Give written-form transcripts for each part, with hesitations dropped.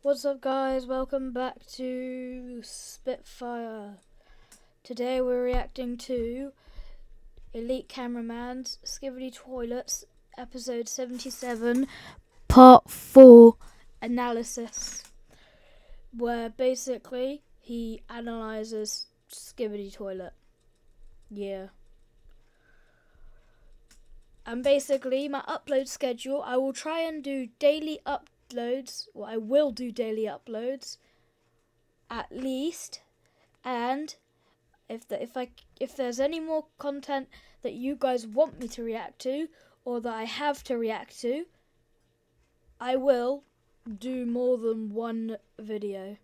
What's up, guys? Welcome back to Spitfire. Today we're reacting to Elite Cameraman's Skibidi Toilets, episode 77, part 4 analysis, where basically he analyzes Skibidi Toilet. Yeah. And basically, my upload schedule, I will try and do daily uploads. Well, I will do daily uploads, at least. And if there's any more content that you guys want me to react to, or that I have to react to, I will do more than one video.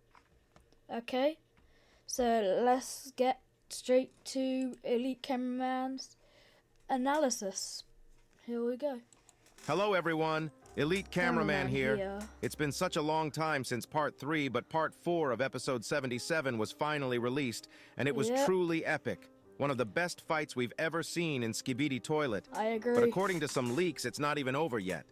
Okay? So let's get straight to Elite Cameraman's analysis. Here we go. Hello everyone, Elite Cameraman here. It's been such a long time since part 3, but part 4 of episode 77 was finally released, and it was truly epic. One of the best fights we've ever seen in Skibidi Toilet. I agree. But according to some leaks, it's not even over yet.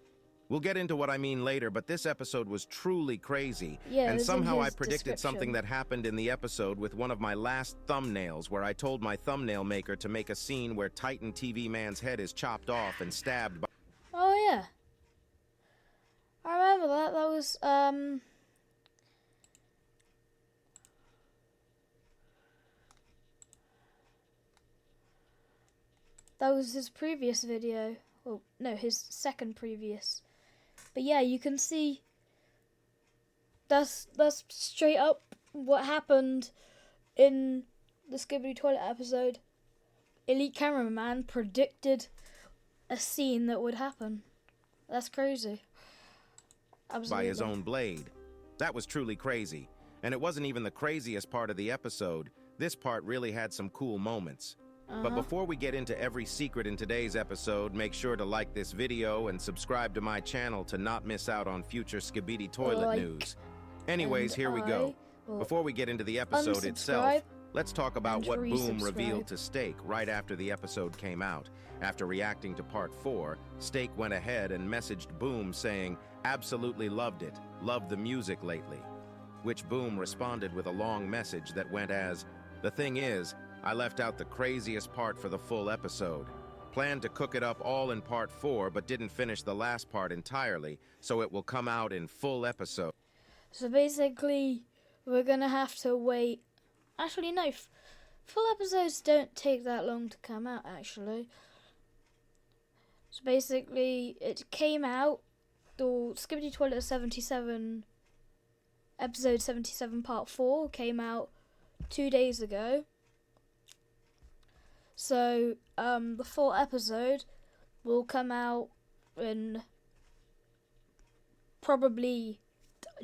We'll get into what I mean later, but this episode was truly crazy. Yeah, and somehow I predicted something that happened in the episode with one of my last thumbnails, where I told my thumbnail maker to make a scene where Titan TV Man's head is chopped off and stabbed by... Oh yeah. I remember that. That was his previous video. Well, no, his second previous. But yeah, you can see that's straight up what happened in the Skibidi Toilet episode. Elite Cameraman predicted a scene that would happen. That's crazy. Absolutely. By his own blade. That was truly crazy. And it wasn't even the craziest part of the episode. This part really had some cool moments. But before we get into every secret in today's episode, make sure to like this video and subscribe to my channel to not miss out on future Skibidi Toilet news. Anyways, here we go. Before we get into the episode itself, let's talk about what Boom revealed to Steak right after the episode came out. After reacting to part 4, Steak went ahead and messaged Boom saying, "Absolutely loved it, loved the music lately." Which Boom responded with a long message that went as, "The thing is, I left out the craziest part for the full episode. Planned to cook it up all in part 4, but didn't finish the last part entirely, so it will come out in full episode." So basically, we're gonna have to wait. Actually, no, full episodes don't take that long to come out, actually. So basically, it came out, the Skibidi Toilet 77, episode 77 part 4 came out 2 days ago. So, the full episode will come out in probably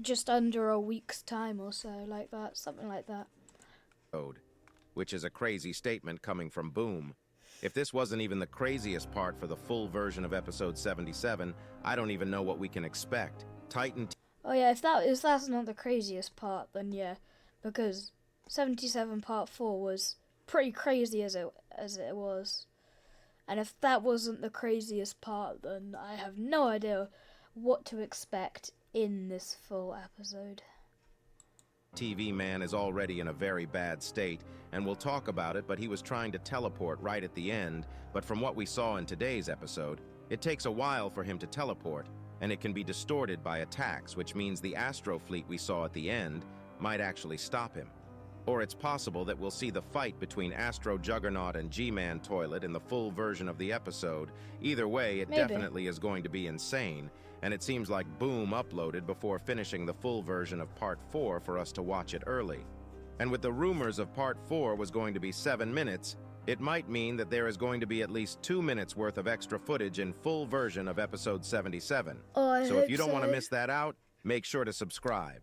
just under a week's time or so, like that, something like that. Which is a crazy statement coming from Boom. If this wasn't even the craziest part for the full version of episode 77, I don't even know what we can expect. Titan... Oh yeah, if that's not the craziest part, then yeah, because 77 part 4 was pretty crazy as it was. And if that wasn't the craziest part, then I have no idea what to expect in this full episode. TV Man is already in a very bad state, and we'll talk about it, but he was trying to teleport right at the end, but from what we saw in today's episode, it takes a while for him to teleport, and it can be distorted by attacks, which means the Astro Fleet we saw at the end might actually stop him. Or it's possible that we'll see the fight between Astro Juggernaut and G-Man Toilet in the full version of the episode. Either way, it definitely is going to be insane, and it seems like Boom uploaded before finishing the full version of part 4 for us to watch it early. And with the rumors of part 4 was going to be 7 minutes, it might mean that there is going to be at least 2 minutes worth of extra footage in full version of episode 77. So if you don't want to miss that out, make sure to subscribe.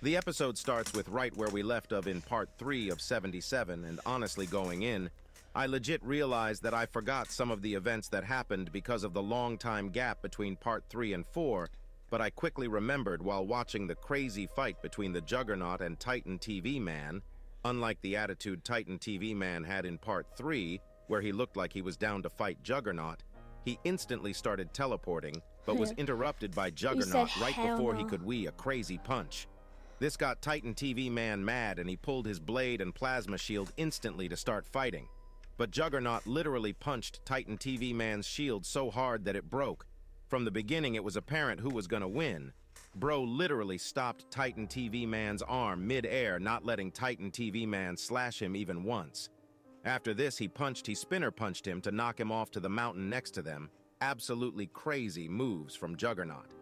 The episode starts with right where we left off in part 3 of 77, and honestly going in, I legit realized that I forgot some of the events that happened because of the long time gap between part 3 and 4, but I quickly remembered while watching the crazy fight between the Juggernaut and Titan TV Man. Unlike the attitude Titan TV Man had in part 3, where he looked like he was down to fight Juggernaut, he instantly started teleporting, but was interrupted by You said Juggernaut right hell before he no. could whee a crazy punch. This got Titan TV Man mad, and he pulled his blade and plasma shield instantly to start fighting. But Juggernaut literally punched Titan TV Man's shield so hard that it broke. From the beginning, it was apparent who was gonna win. Bro literally stopped Titan TV Man's arm mid-air, not letting Titan TV Man slash him even once. After this, he spinner punched him to knock him off to the mountain next to them. Absolutely crazy moves from Juggernaut.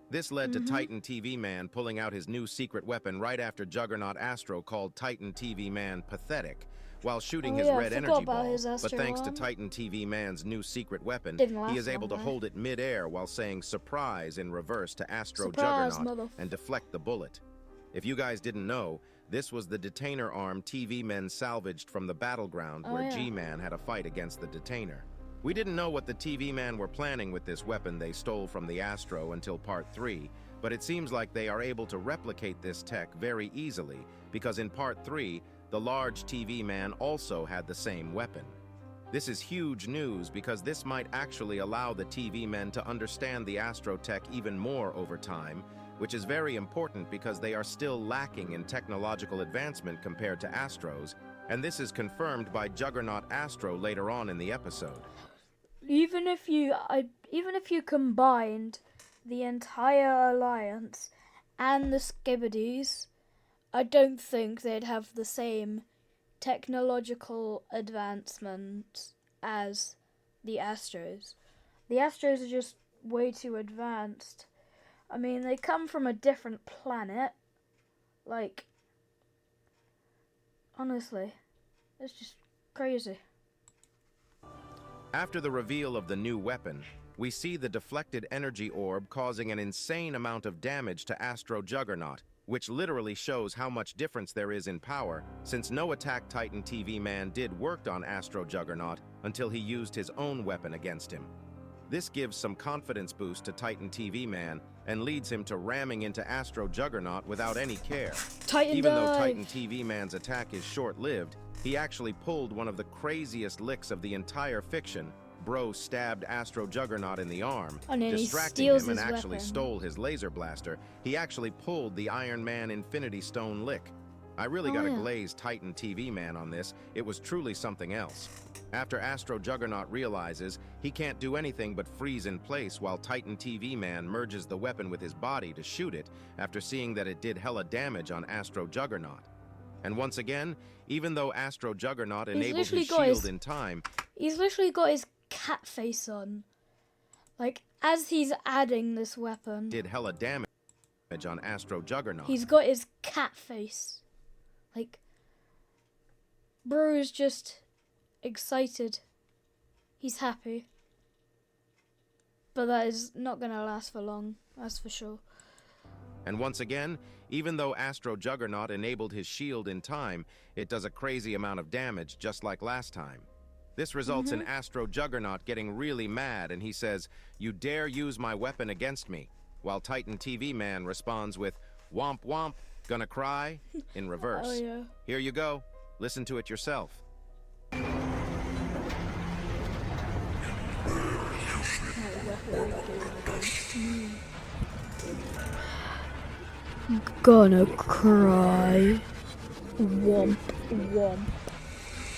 This led to Titan TV Man pulling out his new secret weapon right after Juggernaut Astro called Titan TV Man pathetic, while shooting his red energy ball. But thanks to Titan TV Man's new secret weapon, he is able to hold it mid-air while saying surprise in reverse to Astro Juggernaut and deflect the bullet. If you guys didn't know, this was the detainer arm TV Men salvaged from the battleground where G-Man had a fight against the detainer. We didn't know what the TV Man were planning with this weapon they stole from the Astro until Part 3, but it seems like they are able to replicate this tech very easily, because in Part 3, the large TV Man also had the same weapon. This is huge news because this might actually allow the TV Men to understand the Astro tech even more over time, which is very important because they are still lacking in technological advancement compared to Astros, and this is confirmed by Juggernaut Astro later on in the episode. Even if you combined the entire alliance and the Skibidis, I don't think they'd have the same technological advancement as the Astros. The Astros are just way too advanced. I mean, they come from a different planet. Like, honestly, it's just crazy. After the reveal of the new weapon, we see the deflected energy orb causing an insane amount of damage to Astro Juggernaut, which literally shows how much difference there is in power, since no Attack Titan TV Man did work on Astro Juggernaut until he used his own weapon against him. This gives some confidence boost to Titan TV Man and leads him to ramming into Astro Juggernaut without any care. Even though Titan TV Man's attack is short-lived, he actually pulled one of the craziest licks of the entire fiction. Bro stabbed Astro Juggernaut in the arm, distracting him, and actually stole his laser blaster. He actually pulled the Iron Man Infinity Stone lick. I really got a glazed Titan TV Man on this. It was truly something else. After Astro Juggernaut realizes he can't do anything but freeze in place while Titan TV Man merges the weapon with his body to shoot it after seeing that it did hella damage on Astro Juggernaut. And once again, even though Astro Juggernaut enabled his shield in time, he's literally got his cat face on. Like, as he's adding this weapon, did hella damage on Astro Juggernaut. He's got his cat face. Like, bro is just excited. He's happy. But that is not gonna last for long, that's for sure. And once again, even though Astro Juggernaut enabled his shield in time, it does a crazy amount of damage just like last time. This results in Astro Juggernaut getting really mad, and he says, "You dare use my weapon against me," while Titan TV Man responds with, "Womp womp, gonna cry," in reverse. Oh, yeah. Here you go. Listen to it yourself. Gonna cry. Womp womp.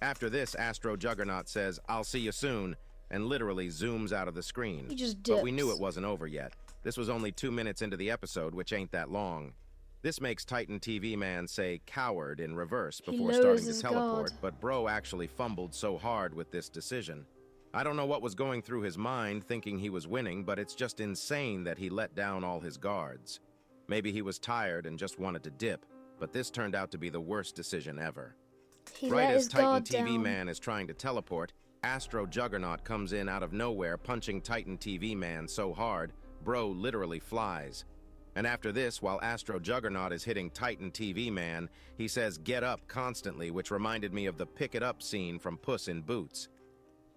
After this, Astro Juggernaut says, "I'll see you soon," and literally zooms out of the screen. He just dips. But we knew it wasn't over yet. This was only 2 minutes into the episode, which ain't that long. This makes Titan TV Man say coward in reverse before starting to teleport, but bro actually fumbled so hard with this decision. I don't know what was going through his mind thinking he was winning, but it's just insane that he let down all his guards. Maybe he was tired and just wanted to dip, but this turned out to be the worst decision ever. Right as Titan TV Man is trying to teleport, Astro Juggernaut comes in out of nowhere, punching Titan TV Man so hard, bro literally flies. And after this, while Astro Juggernaut is hitting Titan TV Man, he says "get up" constantly, which reminded me of the "pick it up" scene from Puss in Boots.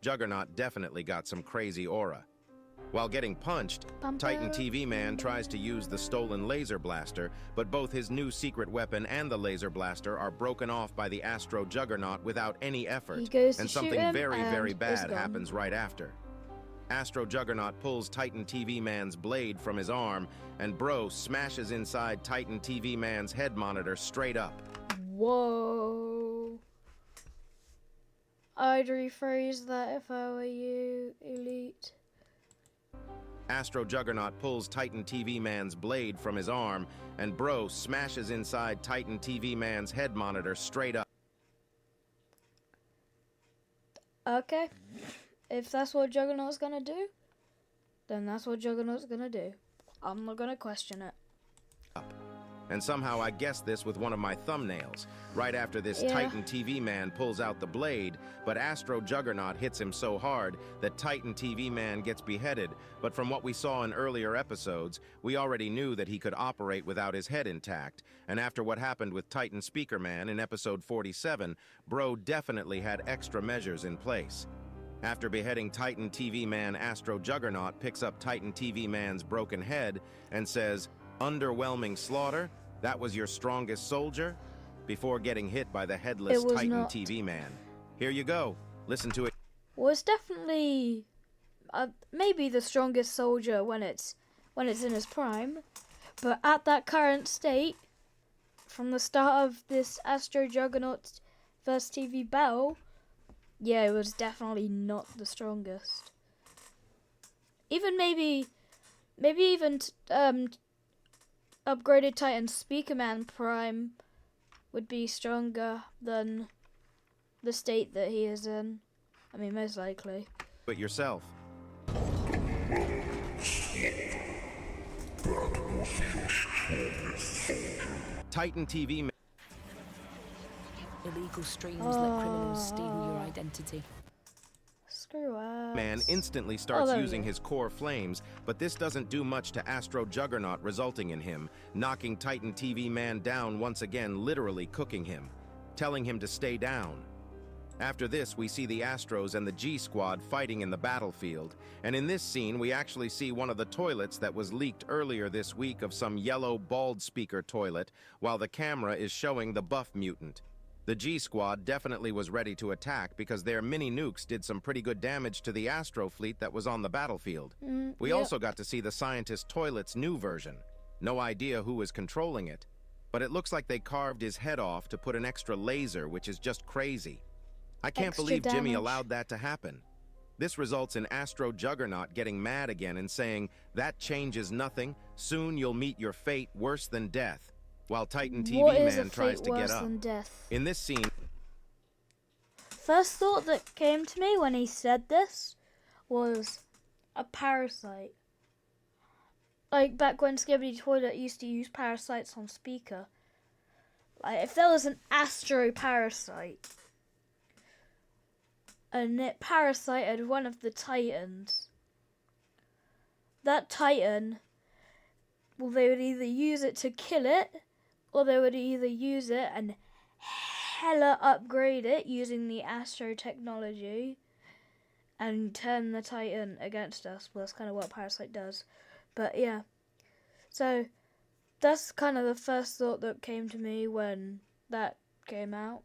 Juggernaut definitely got some crazy aura. While getting punched, Titan TV Man tries to use the stolen laser blaster, but both his new secret weapon and the laser blaster are broken off by the Astro Juggernaut without any effort, and something very, very bad happens right after. Astro Juggernaut pulls Titan TV Man's blade from his arm, and Bro smashes inside Titan TV Man's head monitor straight up. Whoa. I'd rephrase that if I were you, Elite. Astro Juggernaut pulls Titan TV Man's blade from his arm, and Bro smashes inside Titan TV Man's head monitor straight up. Okay. If that's what Juggernaut's gonna do, then that's what Juggernaut's gonna do. I'm not gonna question it. And somehow I guessed this with one of my thumbnails. Right after this Titan TV Man pulls out the blade, but Astro Juggernaut hits him so hard that Titan TV Man gets beheaded. But from what we saw in earlier episodes, we already knew that he could operate without his head intact. And after what happened with Titan Speaker Man in episode 47, Bro definitely had extra measures in place. After beheading Titan TV Man, Astro Juggernaut picks up Titan TV Man's broken head and says, "Underwhelming slaughter? That was your strongest soldier?" Before getting hit by the headless Titan TV Man. Here you go. Listen to it. Well, it's definitely maybe the strongest soldier when it's in his prime, but at that current state, from the start of this Astro Juggernaut vs TV battle, yeah, it was definitely not the strongest. Even maybe even upgraded Titan Speaker Man Prime would be stronger than the state that he is in. I mean, most likely. But yourself. Titan TV Illegal streams let criminals steal your identity. Screw us. Man instantly starts using his core flames, but this doesn't do much to Astro Juggernaut, resulting in him knocking Titan TV Man down once again, literally cooking him, telling him to stay down. After this, we see the Astros and the G Squad fighting in the battlefield, and in this scene we actually see one of the toilets that was leaked earlier this week of some yellow bald speaker toilet, while the camera is showing the buff mutant. The G Squad definitely was ready to attack because their mini nukes did some pretty good damage to the Astro fleet that was on the battlefield. We also got to see the scientist toilet's new version. No idea who is controlling it, but it looks like they carved his head off to put an extra laser, which is just crazy. I can't believe Jimmy allowed that to happen. This results in Astro Juggernaut getting mad again and saying, "That changes nothing. Soon you'll meet your fate, worse than death." While Titan TV Man tries to get up. In this scene, first thought that came to me when he said this was a parasite. Like back when Skibidi Toilet used to use parasites on speaker. Like if there was an Astro parasite and it parasited one of the Titans, that Titan, well, they would either use it to kill it, or they would either use it and hella upgrade it using the Astro technology and turn the Titan against us. Well, that's kind of what Parasite does. But yeah. So that's kind of the first thought that came to me when that came out.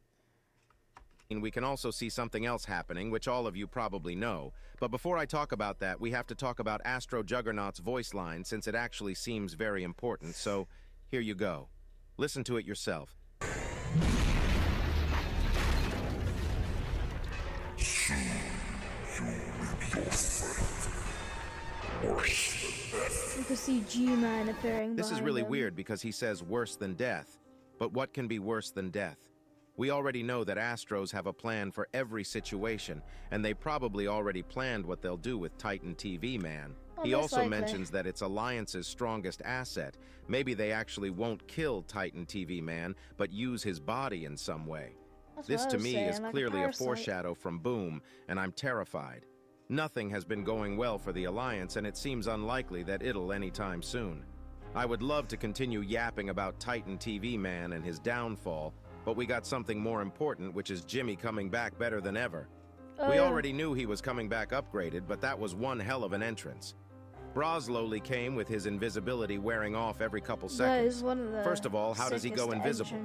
We can also see something else happening, which all of you probably know. But before I talk about that, we have to talk about Astro Juggernaut's voice line, since it actually seems very important. So here you go. Listen to it yourself. You can see G-Man appearing. This is really weird because he says worse than death. But what can be worse than death? We already know that Astros have a plan for every situation, and they probably already planned what they'll do with Titan TV Man. He also mentions that it's Alliance's strongest asset. Maybe they actually won't kill Titan TV Man, but use his body in some way. This to me is clearly a foreshadow from Boom, and I'm terrified. Nothing has been going well for the Alliance, and it seems unlikely that it'll anytime soon. I would love to continue yapping about Titan TV Man and his downfall, but we got something more important, which is Jimmy coming back better than ever. We already knew he was coming back upgraded, but that was one hell of an entrance. Broslowly came with his invisibility wearing off every couple seconds. First of all, how does he go invisible?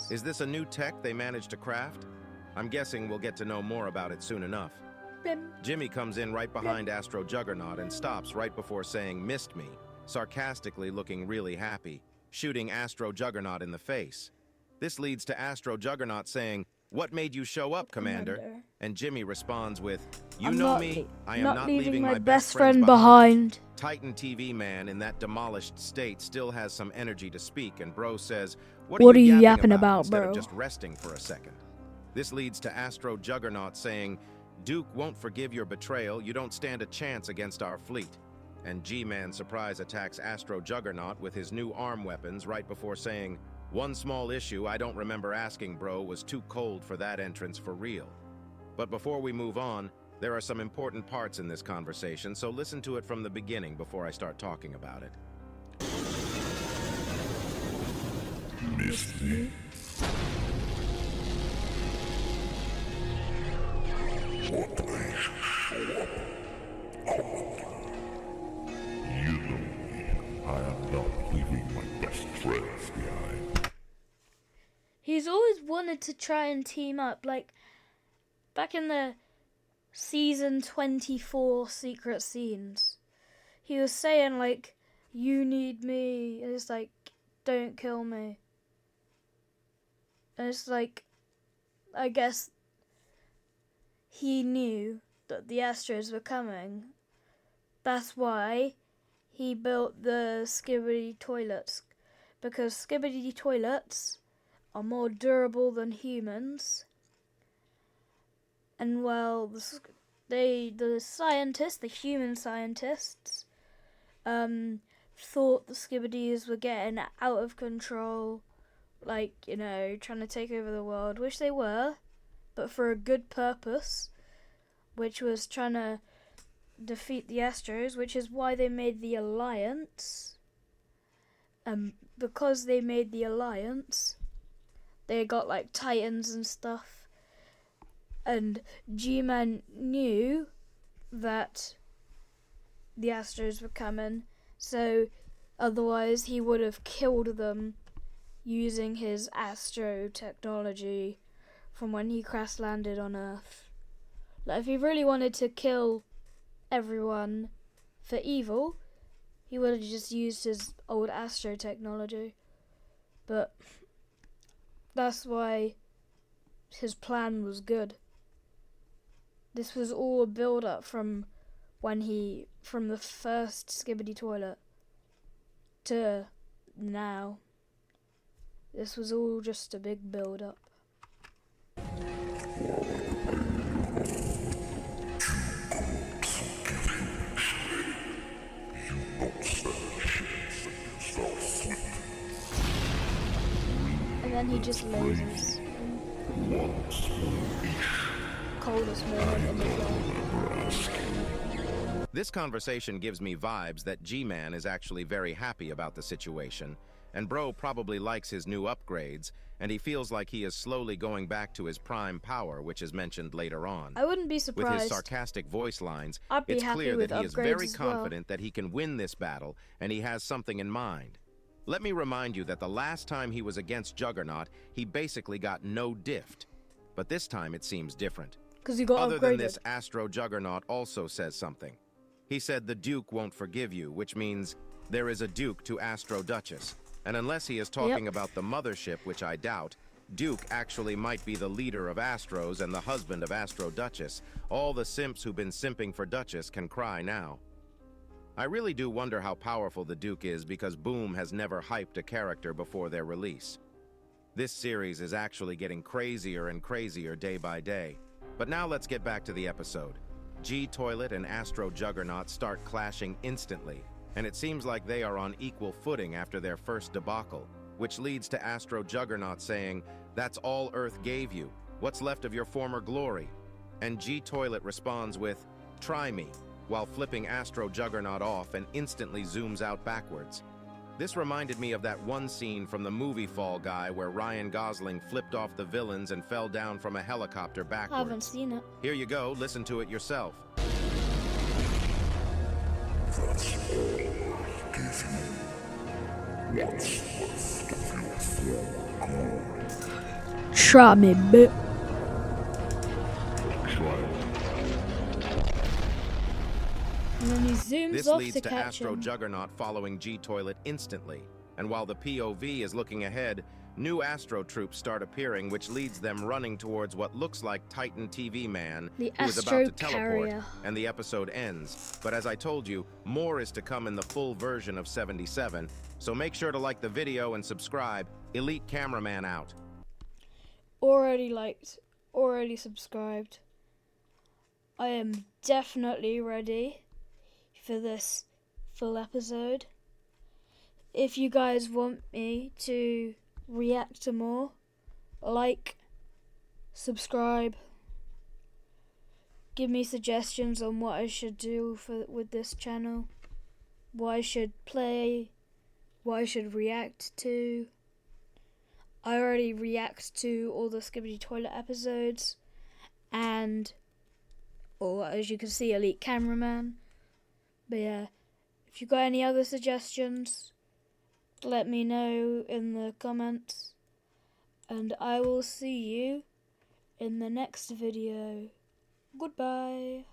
Is this a new tech they managed to craft? I'm guessing we'll get to know more about it soon enough. Jimmy comes in right behind Astro Juggernaut and stops right before saying, "Missed me," sarcastically looking really happy, shooting Astro Juggernaut in the face. This leads to Astro Juggernaut saying, "What made you show up, Commander?" And Jimmy responds with, "You know me, I am not leaving my best friends behind." Titan TV man in that demolished state still has some energy to speak, and Bro says, What are you yapping about, instead bro? of just resting for a second. This leads to Astro Juggernaut saying, "Duke won't forgive your betrayal, you don't stand a chance against our fleet." And G-Man surprise attacks Astro Juggernaut with his new arm weapons right before saying, "One small issue I don't remember asking, bro, was too cold for that entrance for real." But before we move on, there are some important parts in this conversation, so listen to it from the beginning before I start talking about it. Missed me? What makes you show up? You know me. I am not leaving my best friends behind. He's always wanted to try and team up, like back in the season 24 secret scenes. He was saying like, "You need me," and it's like, "Don't kill me." And it's like, I guess he knew that the Astros were coming. That's why he built the Skibidi toilets, because Skibidi toilets are more durable than humans. And well, the scientists, the human scientists, thought the Skibidis were getting out of control, like, you know, trying to take over the world, which they were, but for a good purpose, which was trying to defeat the Astros, which is why they made the alliance. Because they made the alliance, they got like Titans and stuff, and G-Man knew that the Astros were coming, so otherwise he would have killed them using his Astro technology from when he crash landed on Earth. Like, if he really wanted to kill everyone for evil, he would have just used his old Astro technology. But that's why his plan was good. This was all a build up from the first Skibidi toilet to now. This was all just a big build up. And then he just lasers. Coldest moment in the film. This conversation gives me vibes that G-Man is actually very happy about the situation, and Bro probably likes his new upgrades, and he feels like he is slowly going back to his prime power, which is mentioned later on. I wouldn't be surprised. With his sarcastic voice lines, I'd be it's happy clear with that he is upgrades very as well. confident that he can win this battle, and he has something in mind. Let me remind you that the last time he was against Juggernaut, he basically got no diffed. But this time it seems different. Because he got Other upgraded. than this, Astro Juggernaut also says something. He said the Duke won't forgive you, which means there is a Duke to Astro Duchess. And unless he is talking about the mothership, which I doubt, Duke actually might be the leader of Astros and the husband of Astro Duchess. All the simps who've been simping for Duchess can cry now. I really do wonder how powerful the Duke is, because Boom has never hyped a character before their release. This series is actually getting crazier and crazier day by day. But now let's get back to the episode. G-Toilet and Astro Juggernaut start clashing instantly, and it seems like they are on equal footing after their first debacle, which leads to Astro Juggernaut saying, "That's all Earth gave you. What's left of your former glory?" And G-Toilet responds with, "Try me," while flipping Astro Juggernaut off and instantly zooms out backwards. This reminded me of that one scene from the movie Fall Guy where Ryan Gosling flipped off the villains and fell down from a helicopter backwards. I haven't seen it. Here you go, listen to it yourself. That's all I give you. What's left of your former glory? Try me, bitch. Try Hands This off leads to to catch Astro him. Juggernaut following G-Toilet instantly. And while the POV is looking ahead, new Astro troops start appearing, which leads them running towards what looks like Titan TV Man, The who is about Astro to teleport, Carrier. and the episode ends. But as I told you, more is to come in the full version of 77, so make sure to like the video and subscribe. Elite Cameraman out. Already liked, already subscribed. I am definitely ready for this full episode. If you guys want me to react to more, like, subscribe, give me suggestions on what I should do with this channel, what I should play, what I should react to. I already react to all the Skibidi Toilet episodes, and, or as you can see, Elite Cameraman. But yeah, if you got any other suggestions, let me know in the comments, and I will see you in the next video. Goodbye.